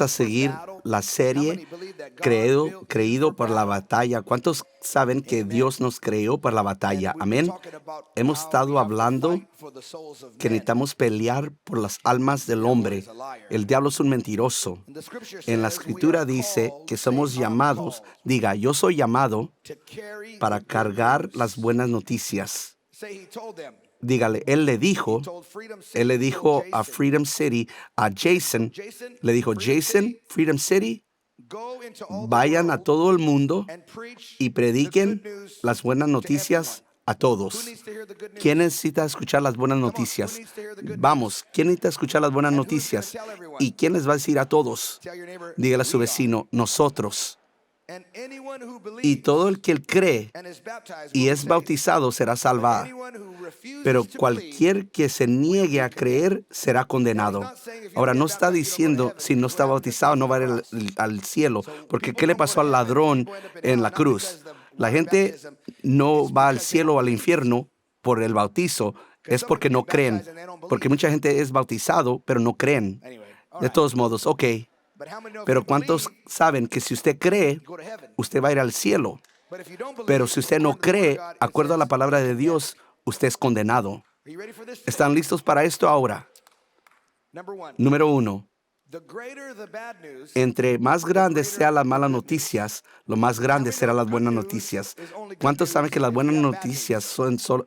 a seguir la serie creído por la batalla. ¿Cuántos saben que Dios nos creó para la batalla? Amén. Hemos estado hablando que necesitamos pelear por las almas del hombre. El diablo es un mentiroso. En la escritura dice que somos llamados, diga, yo soy llamado para cargar las buenas noticias. Dígale, él le dijo a Freedom City, a Jason, le dijo, Jason, Freedom City, vayan a todo el mundo y prediquen las buenas noticias a todos. ¿Quién necesita escuchar las buenas noticias? Vamos, ¿quién necesita escuchar las buenas noticias? ¿Y quién les va a decir a todos? Dígale a su vecino, nosotros. Y todo el que cree y es bautizado será salvado. Pero cualquier que se niegue a creer será condenado. Ahora, no está diciendo si no está bautizado no va a ir al cielo. Porque ¿qué le pasó al ladrón en la cruz? La gente no va al cielo o al infierno por el bautizo. Es porque no creen. Porque mucha gente es bautizado, pero no creen. De todos modos, ok. Pero ¿cuántos saben que si usted cree, usted va a ir al cielo? Pero si usted no cree, acuerdo a la palabra de Dios, usted es condenado. ¿Están listos para esto ahora? Número 1. Entre más grandes sean las malas noticias, lo más grandes serán las buenas noticias. ¿Cuántos saben que las buenas noticias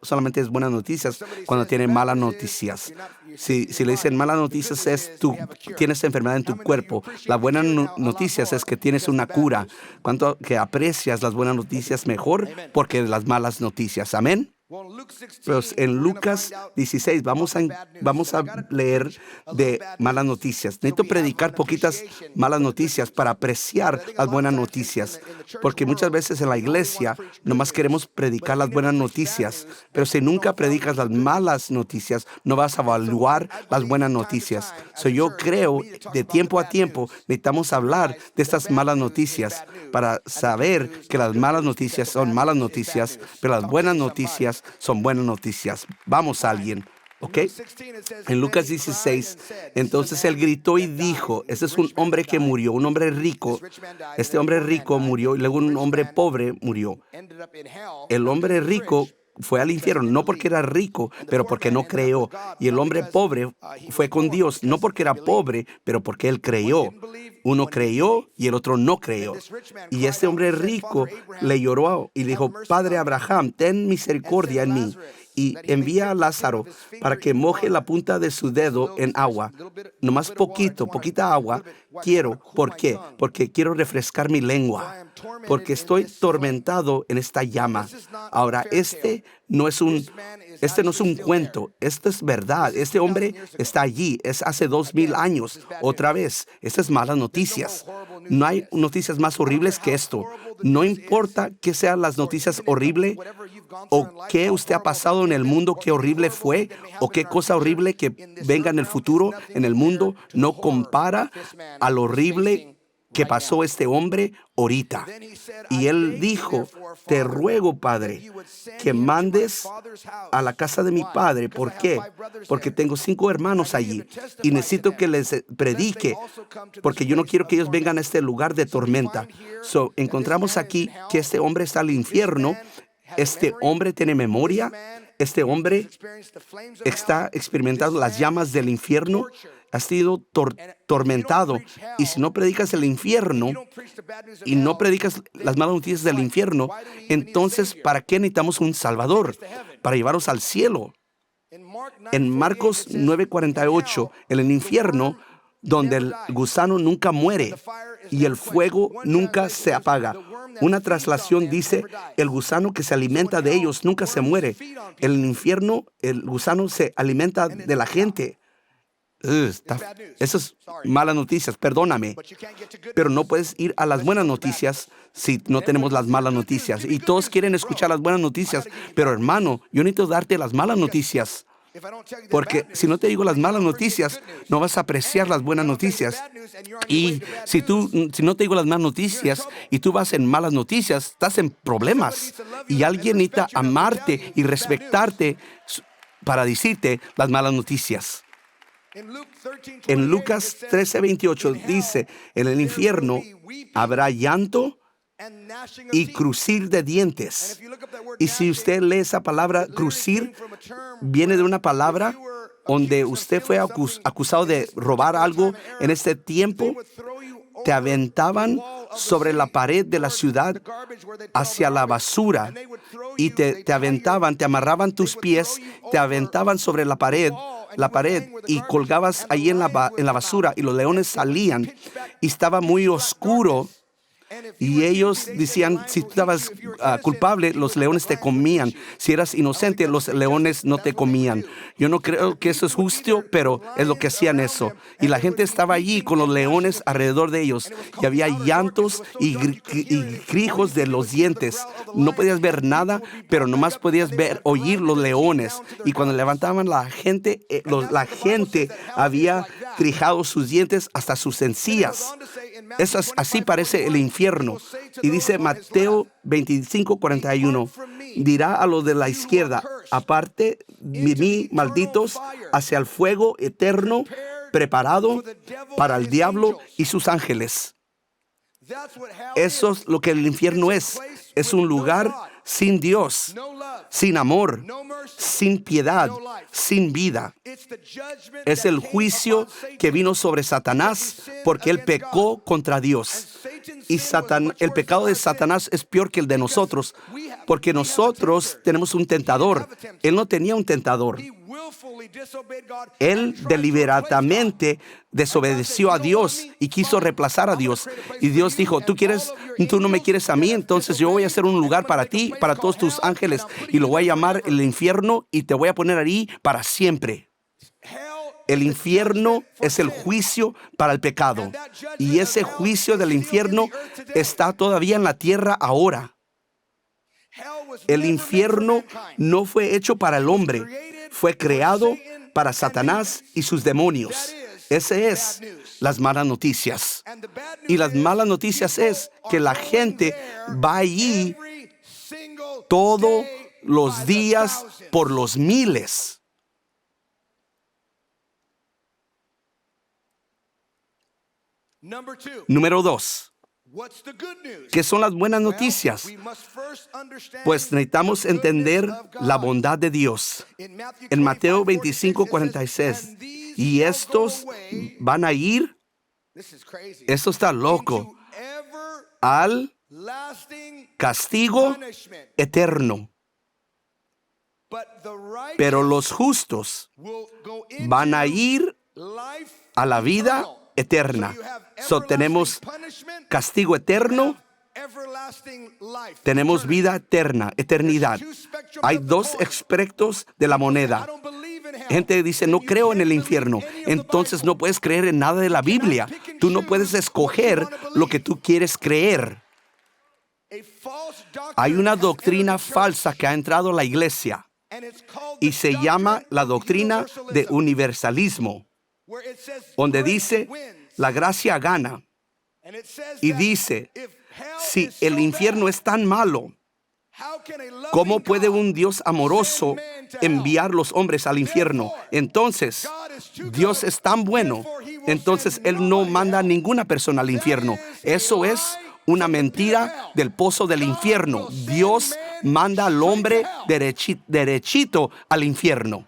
solamente es buenas noticias cuando tienen malas noticias? Si le dicen malas noticias es tú tienes enfermedad en tu cuerpo. Las buenas noticias es que tienes una cura. ¿Cuánto que aprecias las buenas noticias mejor porque las malas noticias? Amén. Pues en Lucas 16 vamos a leer de malas noticias. Necesito predicar poquitas malas noticias para apreciar las buenas noticias. Porque muchas veces en la iglesia nomás queremos predicar las buenas noticias. Pero si nunca predicas las malas noticias, no vas a evaluar las buenas noticias. Yo creo de tiempo a tiempo necesitamos hablar de estas malas noticias para saber que las malas noticias son malas noticias, pero las buenas noticias son buenas noticias. Vamos a alguien, ¿ok? En Lucas 16, entonces él gritó y dijo, ese es un hombre que murió, un hombre rico. Este hombre rico murió y luego un hombre pobre murió. El hombre rico fue al infierno, no porque era rico, pero porque no creyó. Y el hombre pobre fue con Dios, no porque era pobre, pero porque él creyó. Uno creyó y el otro no creyó. Y este hombre rico le lloró y le dijo, Padre Abraham, ten misericordia en mí y envía a Lázaro para que moje la punta de su dedo en agua. Nomás poquita agua quiero. ¿Por qué? Porque quiero refrescar mi lengua. Porque estoy tormentado en esta llama. Ahora, este no es un cuento, esto es verdad. Este hombre está allí, es hace 2000 años. Otra vez, estas es malas noticias. No hay noticias más horribles que esto. No importa que sean las noticias horribles o qué usted ha pasado en el mundo, qué horrible fue o qué cosa horrible que venga en el futuro en el mundo, no compara a lo horrible que pasó este hombre ahorita. Y él dijo, te ruego, Padre, que mandes a la casa de mi padre. ¿Por qué? Porque tengo 5 hermanos allí y necesito que les predique, porque yo no quiero que ellos vengan a este lugar de tormenta. Encontramos aquí que este hombre está al infierno. Este hombre tiene memoria. Este hombre está experimentando las llamas del infierno. Ha sido tormentado. Y si no predicas el infierno y no predicas las malas noticias del infierno, entonces, ¿para qué necesitamos un Salvador? Para llevarnos al cielo. En Marcos 9:48, en el infierno, donde el gusano nunca muere y el fuego nunca se apaga. Una traslación dice, el gusano que se alimenta de ellos nunca se muere. En el infierno, el gusano se alimenta de la gente. Eso es malas noticias, perdóname. Pero no puedes ir a las buenas noticias si no tenemos las malas noticias. Y todos quieren escuchar las buenas noticias. Pero hermano, yo necesito darte las malas noticias. Porque si no te digo las malas noticias, no vas a apreciar las buenas noticias. Y si no te digo las malas noticias y tú vas en malas noticias, estás en problemas. Y alguien necesita amarte y respetarte para decirte las malas noticias. En Lucas 13:28 dice, en el infierno habrá llanto y crujir de dientes. Y si usted lee esa palabra crujir, viene de una palabra donde usted fue acusado de robar algo en este tiempo. Te aventaban sobre la pared de la ciudad hacia la basura y te aventaban, te amarraban tus pies, te aventaban sobre la pared y colgabas ahí en la basura y los leones salían y estaba muy oscuro. Y ellos decían, si tú estabas culpable, los leones te comían. Si eras inocente, los leones no te comían. Yo no creo que eso es justo, pero es lo que hacían eso. Y la gente estaba allí con los leones alrededor de ellos. Y había llantos y grijos de los dientes. No podías ver nada, pero nomás podías oír los leones. Y cuando levantaban la gente había grijado sus dientes hasta sus encías. Así parece el infierno. Y dice Mateo 25:41, dirá a los de la izquierda, aparte de mí, malditos, hacia el fuego eterno preparado para el diablo y sus ángeles. Eso es lo que el infierno es. Es un lugar sin Dios, sin amor, sin piedad, sin vida. Es el juicio que vino sobre Satanás porque él pecó contra Dios. Y el pecado de Satanás es peor que el de nosotros, porque nosotros tenemos un tentador. Él no tenía un tentador. Él deliberadamente desobedeció a Dios y quiso reemplazar a Dios. Y Dios dijo, tú no me quieres a mí, entonces yo voy a hacer un lugar para ti, para todos tus ángeles, y lo voy a llamar el infierno y te voy a poner ahí para siempre. El infierno es el juicio para el pecado. Y ese juicio del infierno está todavía en la tierra ahora. El infierno no fue hecho para el hombre. Fue creado para Satanás y sus demonios. Ese es las malas noticias. Y las malas noticias es que la gente va allí todos los días por los miles. Número 2. ¿Qué son las buenas noticias? Pues necesitamos entender la bondad de Dios. En Mateo 25:46, y estos van a ir, esto está loco, al castigo eterno. Pero los justos van a ir a la vida eterna. Tenemos castigo eterno, tenemos vida eterna, eternidad. Hay dos aspectos de la moneda. Gente dice, no creo en el infierno. Entonces no puedes creer en nada de la Biblia. Tú no puedes escoger lo que tú quieres creer. Hay una doctrina falsa que ha entrado a la iglesia y se llama la doctrina de universalismo, donde dice, la gracia gana. Y dice, si el infierno es tan malo, ¿cómo puede un Dios amoroso enviar los hombres al infierno? Entonces, Dios es tan bueno, entonces Él no manda a ninguna persona al infierno. Eso es una mentira del pozo del infierno. Dios manda al hombre derechito al infierno.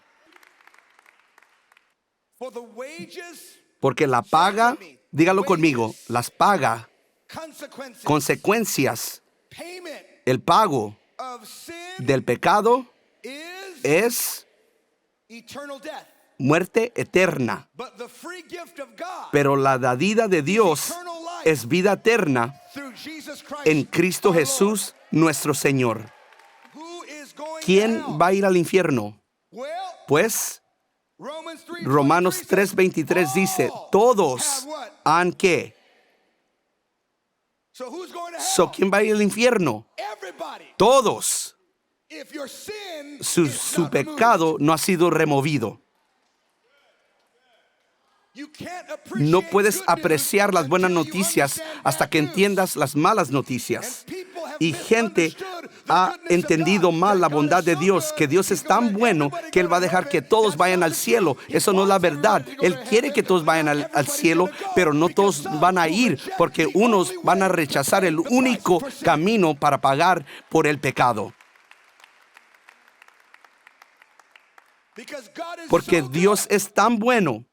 Porque la paga, dígalo conmigo, las paga, consecuencias, el pago del pecado es muerte eterna. Pero la dádiva de Dios es vida eterna en Cristo Jesús, nuestro Señor. ¿Quién va a ir al infierno? Pues Romanos 3:23 dice, todos han ¿qué? ¿Quién va a ir al infierno? Todos. Su pecado no ha sido removido. No puedes apreciar las buenas noticias hasta que entiendas las malas noticias. Y gente ha entendido mal la bondad de Dios, que Dios es tan bueno que Él va a dejar que todos vayan al cielo. Eso no es la verdad. Él quiere que todos vayan al cielo, pero no todos van a ir, porque unos van a rechazar el único camino para pagar por el pecado. Porque Dios es tan bueno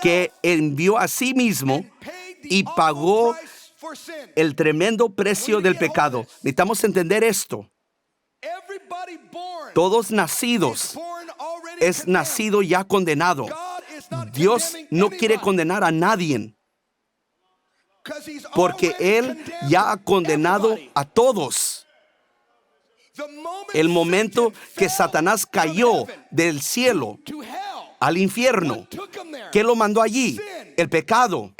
que envió a sí mismo y pagó el tremendo precio del pecado. Necesitamos entender esto. Todos nacidos es nacido ya condenado. Dios no quiere condenar a nadie, porque Él ya ha condenado a todos. El momento que Satanás cayó del cielo al infierno, ¿qué lo mandó allí? El pecado.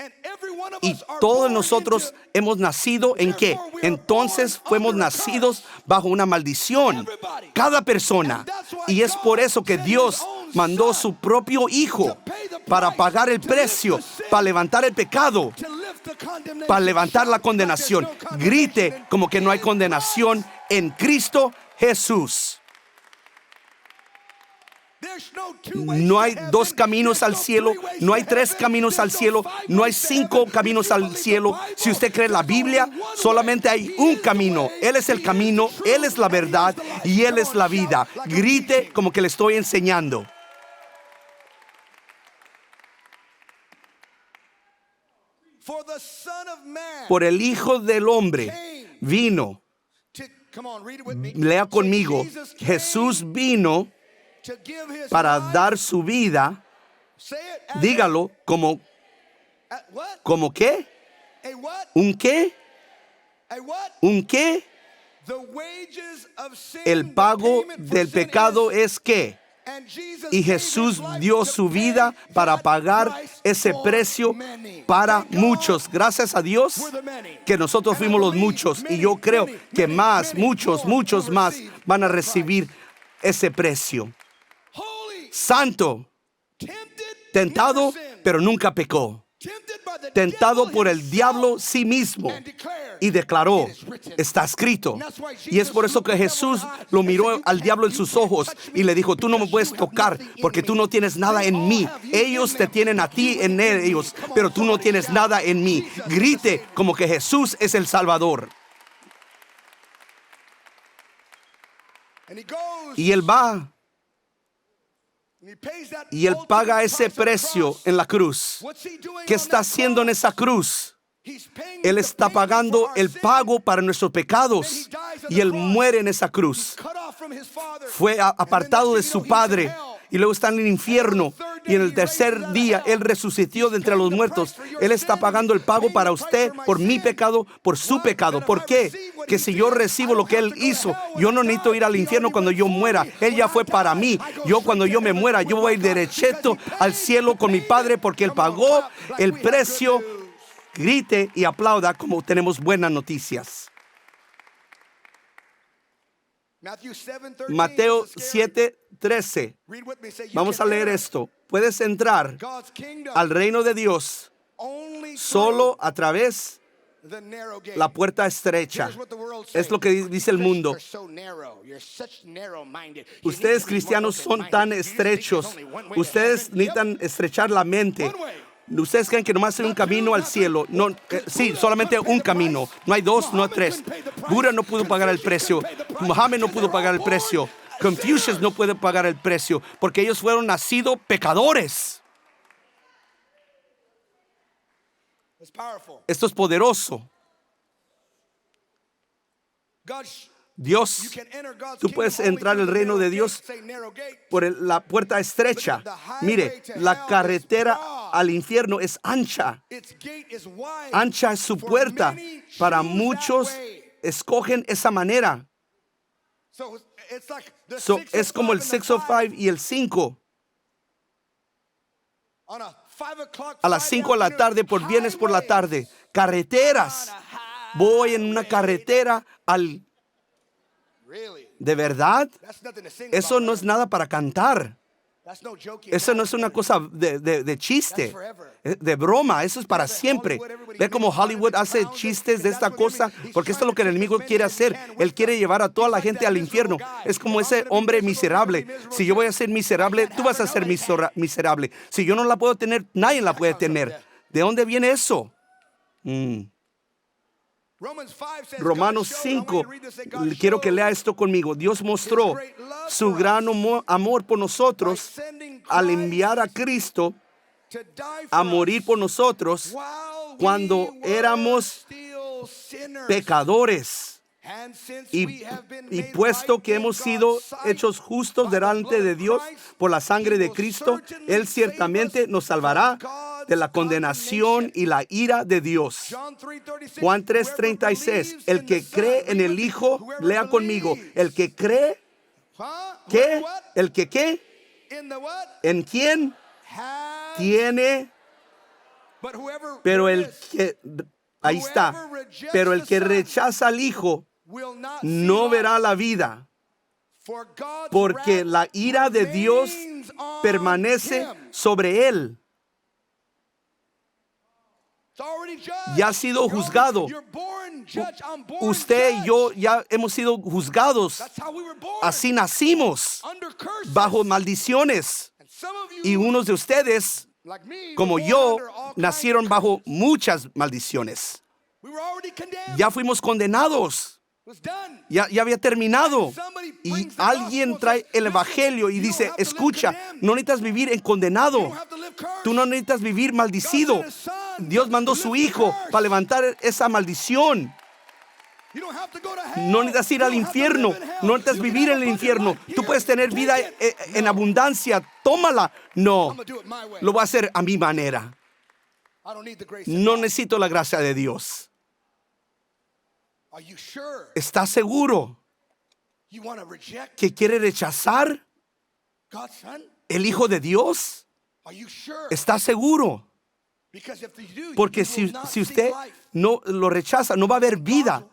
Y todos nosotros hemos nacido ¿en qué? Entonces fuimos nacidos bajo una maldición. Cada persona. Y es por eso que Dios mandó su propio Hijo para pagar el precio, para levantar el pecado, para levantar la condenación. Grite como que no hay condenación en Cristo Jesús. No hay dos caminos al cielo, no hay tres caminos al cielo, no hay 5 caminos al cielo. Si usted cree la Biblia, solamente hay un camino. Él es el camino, Él es la verdad y Él es la vida. Grite como que le estoy enseñando. Por el Hijo del Hombre vino. Lea conmigo. Jesús vino para dar su vida. Dígalo como ¿qué? ¿Un qué? ¿Un qué? El pago del pecado es ¿qué? Y Jesús dio su vida para pagar ese precio para muchos. Gracias a Dios que nosotros fuimos los muchos. Y yo creo que muchos más van a recibir ese precio. Santo, tentado, pero nunca pecó. Tentado por el diablo sí mismo. Y declaró, está escrito. Y es por eso que Jesús lo miró al diablo en sus ojos y le dijo, tú no me puedes tocar porque tú no tienes nada en mí. Ellos te tienen a ti en ellos, pero tú no tienes nada en mí. Grite como que Jesús es el Salvador. Y Él va. Y Él paga ese precio en la cruz. ¿Qué está haciendo en esa cruz? Él está pagando el pago para nuestros pecados. Y Él muere en esa cruz. Fue apartado de su Padre. Y luego está en el infierno. Y en el tercer día Él resucitó de entre los muertos. Él está pagando el pago para usted, por mi pecado, por su pecado. ¿Por qué? Que si yo recibo lo que Él hizo, yo no necesito ir al infierno cuando yo muera. Él ya fue para mí. Yo cuando yo me muera, yo voy a ir derechito al cielo con mi Padre porque Él pagó el precio. Grite y aplauda como tenemos buenas noticias. Mateo 7:13. Vamos a leer esto. Puedes entrar al reino de Dios solo a través de la puerta estrecha. Es lo que dice el mundo. Ustedes cristianos son tan estrechos. Ustedes necesitan estrechar la mente. Ustedes creen que nomás hay un camino al cielo. No, sí, solamente un camino. No hay 2, no hay 3. Buda no pudo pagar el precio. Muhammad no pudo pagar el precio. Confucius no puede pagar el precio porque ellos fueron nacidos pecadores. Esto es poderoso. Dios, tú puedes entrar al reino de Dios por la puerta estrecha. Mire, la carretera al infierno es ancha. Ancha es su puerta. Para muchos escogen esa manera. Es como el 605 y el 5. A las 5 de la tarde, por viernes por la tarde. Carreteras. Voy en una carretera al... ¿De verdad? Eso no es nada para cantar. Eso no es una cosa de chiste, de broma. Eso es para siempre. Ve cómo Hollywood hace chistes de esta cosa, porque esto es lo que el enemigo quiere hacer. Él quiere llevar a toda la gente al infierno. Es como ese hombre miserable. Si yo voy a ser miserable, tú vas a ser miserable. Si yo no la puedo tener, nadie la puede tener. ¿De dónde viene eso? Romanos 5, quiero que lea esto conmigo. Dios mostró su gran amor por nosotros al enviar a Cristo a morir por nosotros cuando éramos pecadores. Y puesto que hemos sido hechos justos delante de Dios por la sangre de Cristo, Él ciertamente nos salvará de la condenación y la ira de Dios. Juan 3:36. El que cree en el Hijo, lea conmigo. El que cree, ¿qué? El que ¿qué? ¿En quién? Tiene. Pero el que, ahí está. Pero el que rechaza al Hijo no verá la vida, porque la ira de Dios permanece sobre él. Ya ha sido juzgado. Usted y yo ya hemos sido juzgados. Así nacimos, bajo maldiciones. Y unos de ustedes, como yo, nacieron bajo muchas maldiciones. Ya fuimos condenados. Ya había terminado. Y alguien trae el evangelio y dice, escucha, no necesitas vivir en condenado. Tú no necesitas vivir maldecido. Dios mandó su Hijo para levantar esa maldición. No necesitas ir al infierno. No necesitas vivir en el infierno. Tú puedes tener vida en abundancia. Tómala. No, lo voy a hacer a mi manera. No necesito la gracia de Dios. ¿Estás seguro que quiere rechazar el Hijo de Dios? ¿Estás seguro? Porque si usted no lo rechaza, no va a haber vida.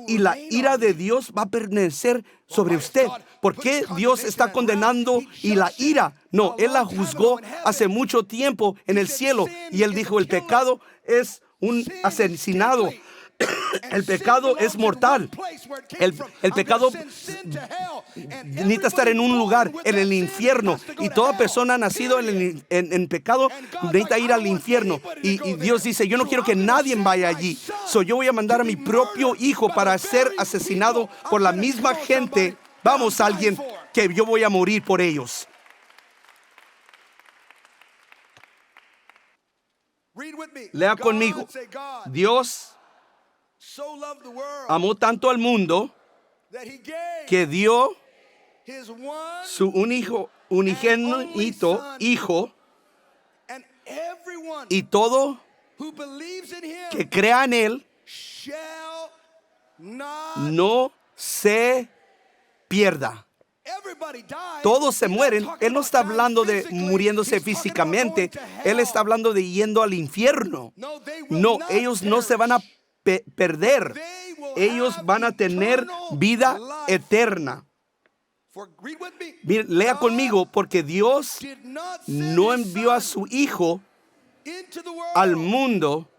Y la ira de Dios va a permanecer sobre usted. ¿Por qué Dios está condenando y la ira? No, Él la juzgó hace mucho tiempo en el cielo. Y Él dijo, el pecado es un asesinado. El pecado es mortal. El pecado necesita estar en un lugar, en el infierno. Y toda persona nacida en pecado necesita ir al infierno. Y Dios dice, yo no quiero que nadie vaya allí. Yo voy a mandar a mi propio Hijo para ser asesinado por la misma gente. Vamos, alguien, que yo voy a morir por ellos. Lea conmigo. Dios amó tanto al mundo que dio su unigénito Hijo, y todo que crea en Él no se pierda. Todos se mueren. Él no está hablando de muriéndose físicamente. Él está hablando de yendo al infierno. No, ellos no se van a perder. Ellos van a tener vida eterna. Lea conmigo, porque Dios no envió a su Hijo al mundo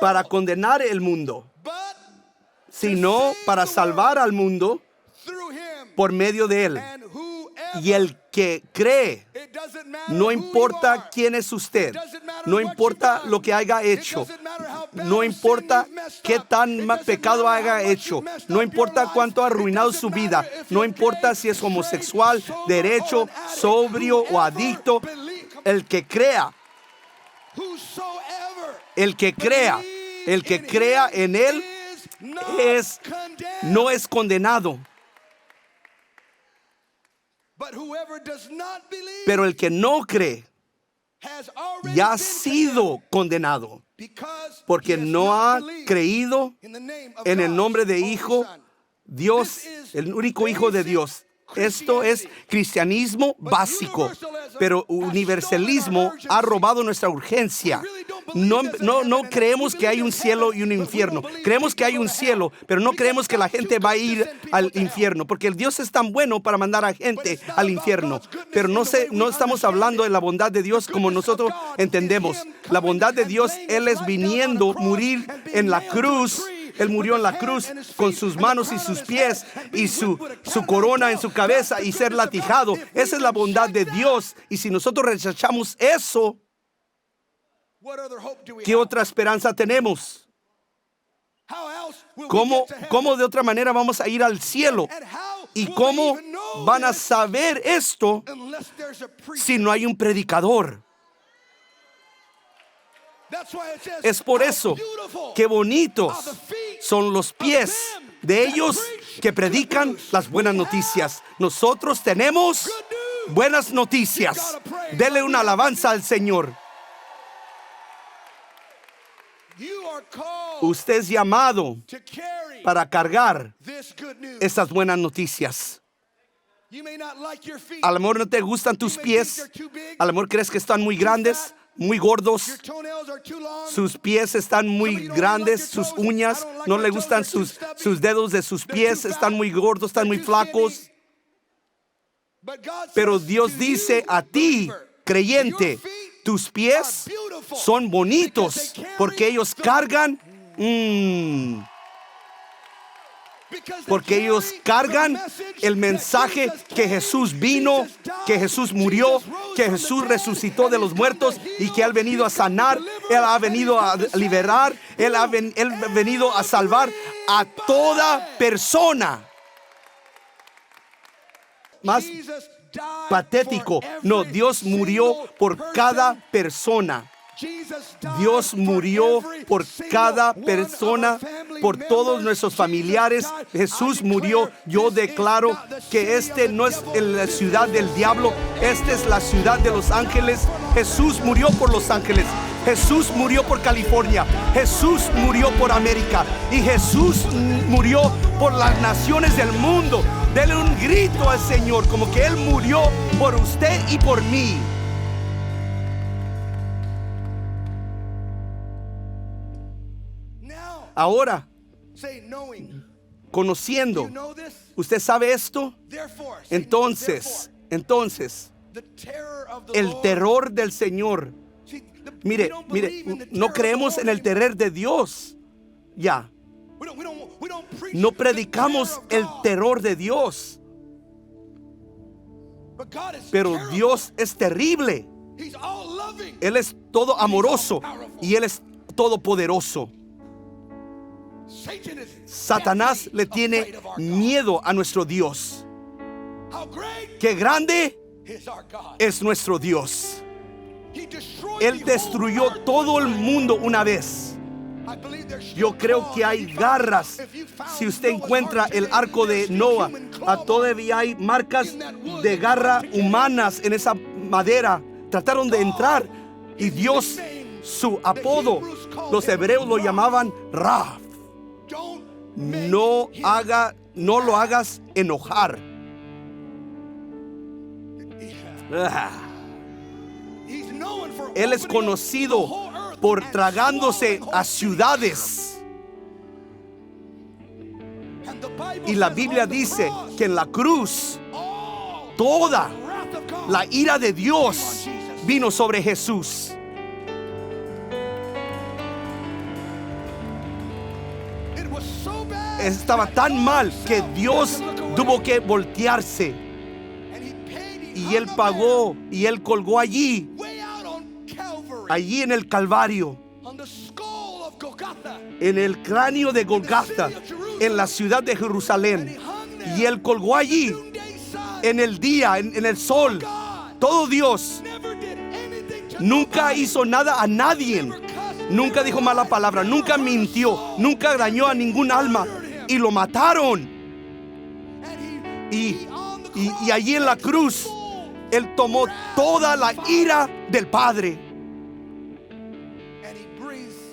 para condenar el mundo, sino para salvar al mundo por medio de Él. Y el que cree, no importa quién es usted, no importa lo que haya hecho, no importa qué tan pecado haya hecho, no importa cuánto ha arruinado su vida, no importa si es homosexual, derecho, sobrio o adicto, el que crea en Él no es condenado. Pero el que no cree ya ha sido condenado, porque no ha creído en el nombre de Hijo Dios, el único Hijo de Dios. Esto es cristianismo básico, pero universalismo ha robado nuestra urgencia. No creemos que hay un cielo y un infierno. Creemos que hay un cielo, pero no creemos que la gente va a ir al infierno, porque el Dios es tan bueno para mandar a gente al infierno. Pero no estamos hablando de la bondad de Dios como nosotros entendemos. La bondad de Dios, Él es viniendo, morir en la cruz. Él murió en la cruz con sus manos y sus pies y su corona en su cabeza y ser latigado. Esa es la bondad de Dios. Y si nosotros rechazamos eso, ¿qué otra esperanza tenemos? ¿Cómo de otra manera vamos a ir al cielo? ¿Y cómo van a saber esto si no hay un predicador? Es por eso que bonitos son los pies de ellos que predican las buenas noticias. Nosotros tenemos buenas noticias. Dele una alabanza al Señor. Usted es llamado para cargar estas buenas noticias. A lo mejor no te gustan tus pies. A lo mejor crees que están muy grandes, muy gordos. Sus pies están muy grandes, sus uñas. No le gustan sus dedos de sus pies. Están muy gordos, están muy flacos. Pero Dios dice a ti, creyente, tus pies son bonitos porque ellos cargan el mensaje que Jesús vino, que Jesús murió, que Jesús resucitó de los muertos y que Él ha venido a sanar, Él ha venido a liberar, Él ha venido a salvar a toda persona. Más patético. No, Dios murió por cada persona. Dios murió por cada persona, por todos nuestros familiares. Jesús murió. Yo declaro que este no es la ciudad del diablo, esta es la ciudad de los ángeles. Jesús murió por los ángeles. Jesús murió por California. Jesús murió por América. Y Jesús murió por las naciones del mundo. Dele un grito al Señor como que Él murió por usted y por mí. Ahora, conociendo, ¿usted sabe esto? Entonces, el terror del Señor. Mire, no creemos en el terror de Dios. Ya. No predicamos el terror de Dios. Pero Dios es terrible. Él es todo amoroso y Él es todopoderoso. Satanás le tiene miedo a nuestro Dios. ¡Qué grande es nuestro Dios! Él destruyó todo el mundo una vez. Yo creo que hay garras. Si usted encuentra el arco de Noé, todavía hay marcas de garra humanas en esa madera. Trataron de entrar y Dios, su apodo, los hebreos lo llamaban Ra. No lo hagas enojar. Él es conocido por tragándose a ciudades. Y la Biblia dice que en la cruz toda la ira de Dios vino sobre Jesús. Estaba tan mal que Dios tuvo que voltearse. Y Él pagó y Él colgó allí en el Calvario, en el cráneo de Golgata, en la ciudad de Jerusalén. Y Él colgó allí en el día, en el sol. Todo Dios. Nunca hizo nada a nadie. Nunca dijo mala palabra. Nunca mintió. Nunca dañó a ningún alma. Y lo mataron. Y allí en la cruz, Él tomó toda la ira del Padre.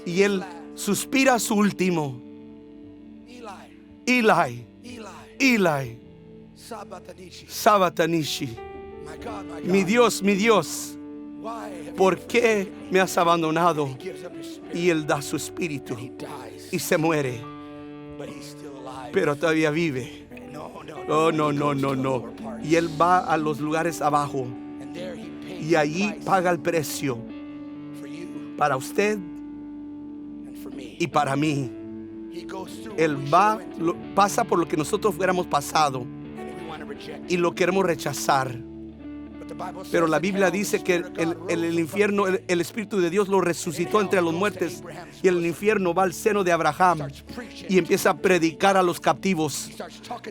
Y Él suspira su último. Eli, Eli, Sabatanishi. Mi Dios, ¿Por qué me has abandonado? Y Él da su espíritu y se muere, pero todavía vive. Oh, no, no, no, no. Y Él va a los lugares abajo y allí paga el precio para usted y para mí. Él pasa por lo que nosotros fuéramos pasado y lo queremos rechazar. Pero la Biblia dice que el infierno, el Espíritu de Dios lo resucitó entre los muertos, y el infierno va al seno de Abraham y empieza a predicar a los captivos.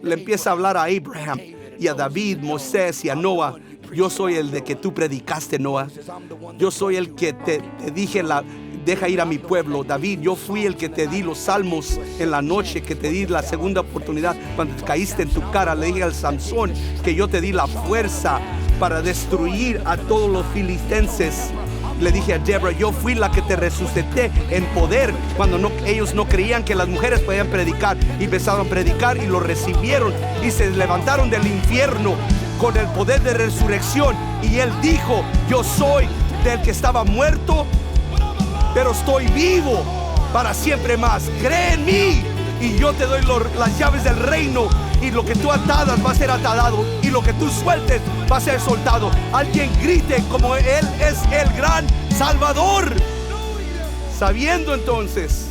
Le empieza a hablar a Abraham y a David, Moisés y a Noah. Yo soy el de que tú predicaste, Noah. Yo soy el que te dije deja ir a mi pueblo. David, yo fui el que te di los salmos en la noche, que te di la segunda oportunidad cuando caíste en tu cara. Le dije al Sansón que yo te di la fuerza para destruir a todos los filistenses. Le dije a Deborah, yo fui la que te resucité en poder cuando ellos no creían que las mujeres podían predicar, y empezaron a predicar y lo recibieron y se levantaron del infierno con el poder de resurrección. Y él dijo, yo soy del que estaba muerto, pero estoy vivo para siempre más. Cree en mí y yo te doy las llaves del reino, y lo que tú atadas va a ser atado y lo que tú sueltes va a ser soltado. Alguien grite como Él es el gran Salvador, sabiendo entonces